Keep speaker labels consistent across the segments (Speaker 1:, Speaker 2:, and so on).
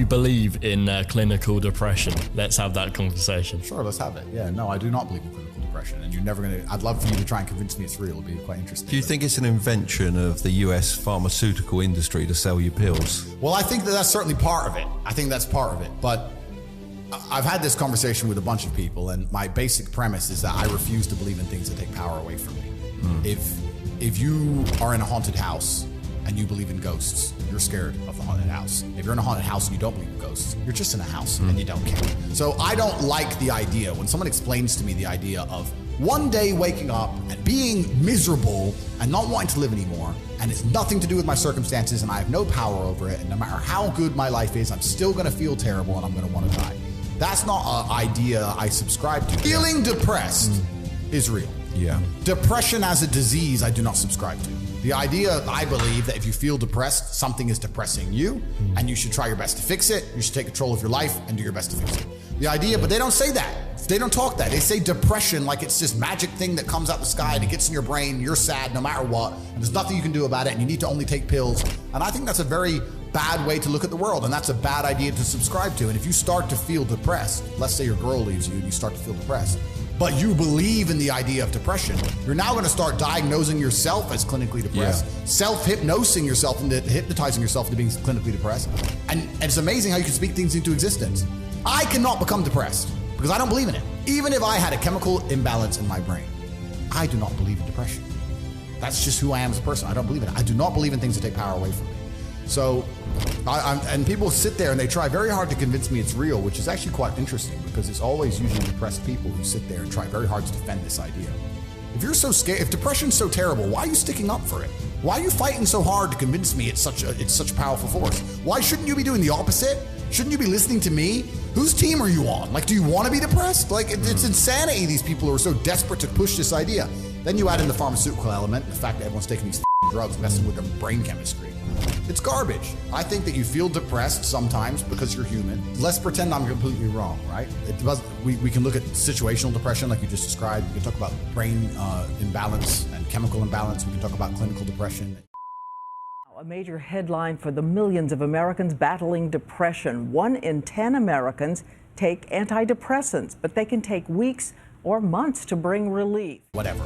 Speaker 1: believe in clinical depression? Let's have that conversation.
Speaker 2: Sure, let's have it. Yeah, no, I do not believe in clinical depression, and you're never going to... I'd love for you to try and convince me it's real. It'd be quite interesting.
Speaker 3: Do you think it's an invention of the US pharmaceutical industry to sell you pills?
Speaker 2: Well, I think that that's certainly part of it. I think that's part of it, but I've had this conversation with a bunch of people, and my basic premise is that I refuse to believe in things that take power away from me. If you are in a haunted house and you believe in ghosts, you're scared of the haunted house. If you're in a haunted house and you don't believe in ghosts, you're just in a house and you don't care. So I don't like the idea when someone explains to me the idea of one day waking up and being miserable and not wanting to live anymore, and it's nothing to do with my circumstances and I have no power over it, and no matter how good my life is, I'm still gonna feel terrible and I'm gonna wanna die. That's not an idea I subscribe to. Feeling depressed is real.
Speaker 3: Yeah.
Speaker 2: Depression as a disease, I do not subscribe to. The idea, I believe, that if you feel depressed, something is depressing you, and you should try your best to fix it. You should take control of your life and do your best to fix it. The idea, but they don't say that. They don't talk that. They say depression like it's this magic thing that comes out the sky and it gets in your brain, you're sad no matter what, and there's nothing you can do about it, and you need to only take pills. And I think that's a very bad way to look at the world, and that's a bad idea to subscribe to. And if you start to feel depressed, let's say your girl leaves you and you start to feel depressed, but you believe in the idea of depression, you're now going to start diagnosing yourself as clinically depressed, self-hypnosing yourself into hypnotizing yourself into being clinically depressed. And it's amazing how you can speak things into existence. I cannot become depressed because I don't believe in it. Even if I had a chemical imbalance in my brain, I do not believe in depression. That's just who I am as a person. I don't believe in it. I do not believe in things that take power away from me. So, and people sit there and they try very hard to convince me it's real, which is actually quite interesting because it's always usually depressed people who sit there and try very hard to defend this idea. If you're so scared, if depression's so terrible, why are you sticking up for it? Why are you fighting so hard to convince me it's such a powerful force? Why shouldn't you be doing the opposite? Shouldn't you be listening to me? Whose team are you on? Like, do you want to be depressed? Like, it's insanity, these people who are so desperate to push this idea. Then you add in the pharmaceutical element, and the fact that everyone's taking these drugs, messing with their brain chemistry. It's garbage. I think that you feel depressed sometimes because you're human. Let's pretend I'm completely wrong, right? We can look at situational depression like you just described. We can talk about brain imbalance and chemical imbalance. We can talk about clinical depression.
Speaker 4: A major headline for the millions of Americans battling depression. 1 in 10 Americans take antidepressants, but they can take weeks or months to bring relief.
Speaker 2: Whatever.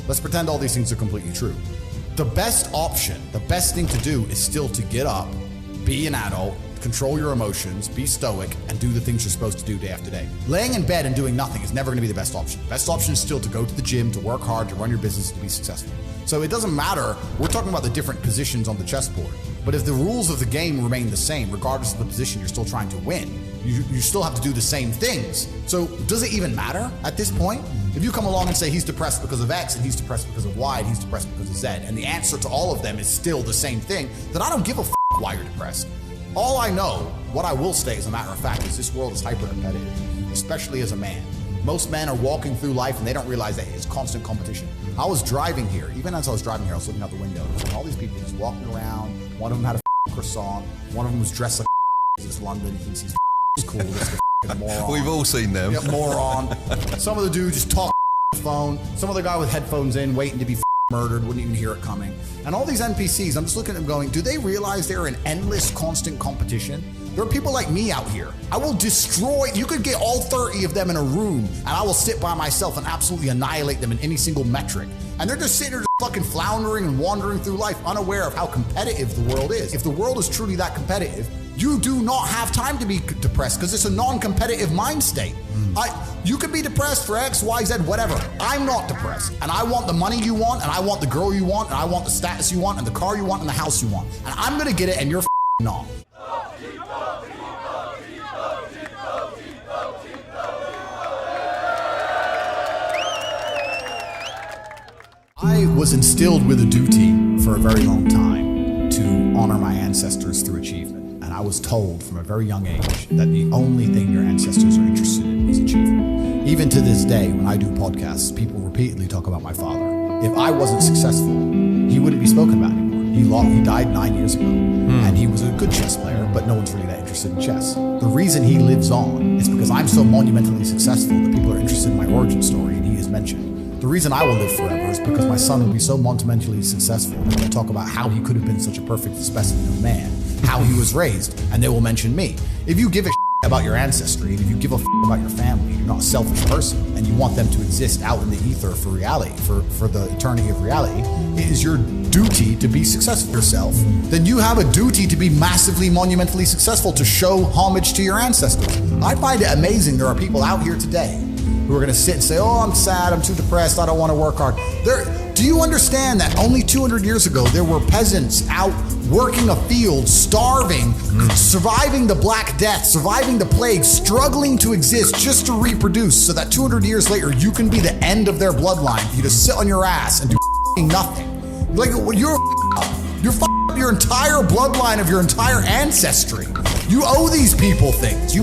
Speaker 2: Let's pretend all these things are completely true. The best option, the best thing to do is still to get up, be an adult, control your emotions, be stoic, and do the things you're supposed to do day after day. Laying in bed and doing nothing is never going to be the best option. The best option is still to go to the gym, to work hard, to run your business, to be successful. So it doesn't matter. We're talking about the different positions on the chessboard. But if the rules of the game remain the same, regardless of the position you're still trying to win, you still have to do the same things. So does it even matter at this point? If you come along and say he's depressed because of X and he's depressed because of Y and he's depressed because of Z, and the answer to all of them is still the same thing, then I don't give a why you're depressed. All I know, what I will say as a matter of fact, is this world is hyper competitive, especially as a man. Most men are walking through life and they don't realize that it's constant competition. I was driving here, even as I was driving here, I was looking out the window and all these people just walking around. One of them had a croissant, one of them was dressed like it's London, he thinks he's cool, this moron.
Speaker 3: We've all seen them.
Speaker 2: Yeah, moron. Some of the dude just talk on the phone. Some other guy with headphones in, waiting to be murdered, wouldn't even hear it coming. And all these NPCs, I'm just looking at them going, do they realize they're in endless, constant competition? There are people like me out here. I will destroy, you could get all 30 of them in a room and I will sit by myself and absolutely annihilate them in any single metric. And they're just sitting there just fucking floundering and wandering through life, unaware of how competitive the world is. If the world is truly that competitive, you do not have time to be depressed because it's a non-competitive mind state. You could be depressed for X, Y, Z, whatever. I'm not depressed. And I want the money you want, and I want the girl you want, and I want the status you want, and the car you want, and the house you want. And I'm gonna get it, and you're not. I was instilled with a duty for a very long time to honor my ancestors through achievement. And I was told from a very young age that the only thing your ancestors are interested in is achievement. Even to this day, when I do podcasts, people repeatedly talk about my father. If I wasn't successful, he wouldn't be spoken about anymore. He died 9 years ago, and he was a good chess player, but no one's really that interested in chess. The reason he lives on is because I'm so monumentally successful that people are interested in my origin story, and he is mentioned. The reason I will live forever is because my son will be so monumentally successful that they'll talk about how he could have been such a perfect specimen of man how he was raised, and they will mention me. If you give a about your ancestry, and if you give a about your family, you're not a selfish person, and you want them to exist out in the ether for reality, for the eternity of reality, it is your duty to be successful yourself. Then you have a duty to be massively, monumentally successful, to show homage to your ancestors. I find it amazing there are people out here today who are going to sit and say, oh, I'm sad, I'm too depressed, I don't want to work hard. Do you understand that only 200 years ago, there were peasants out working a field, starving, surviving the Black Death, surviving the plague, struggling to exist just to reproduce, so that 200 years later, you can be the end of their bloodline. You just sit on your ass and do nothing. Like, you're up your entire bloodline of your entire ancestry. You owe these people things.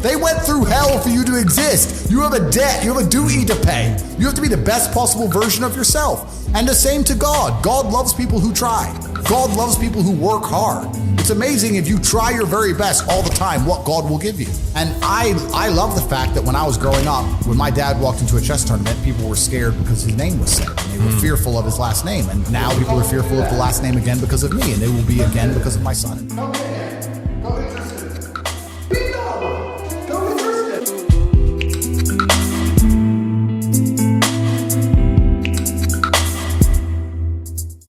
Speaker 2: They went through hell for you to exist. You have a debt, you have a duty to pay. You have to be the best possible version of yourself. And the same to God. God loves people who try. God loves people who work hard. It's amazing if you try your very best all the time, what God will give you. And I love the fact that when I was growing up, when my dad walked into a chess tournament, people were scared because his name was said. And they were fearful of his last name. And now people are fearful of the last name again because of me. And they will be again because of my son.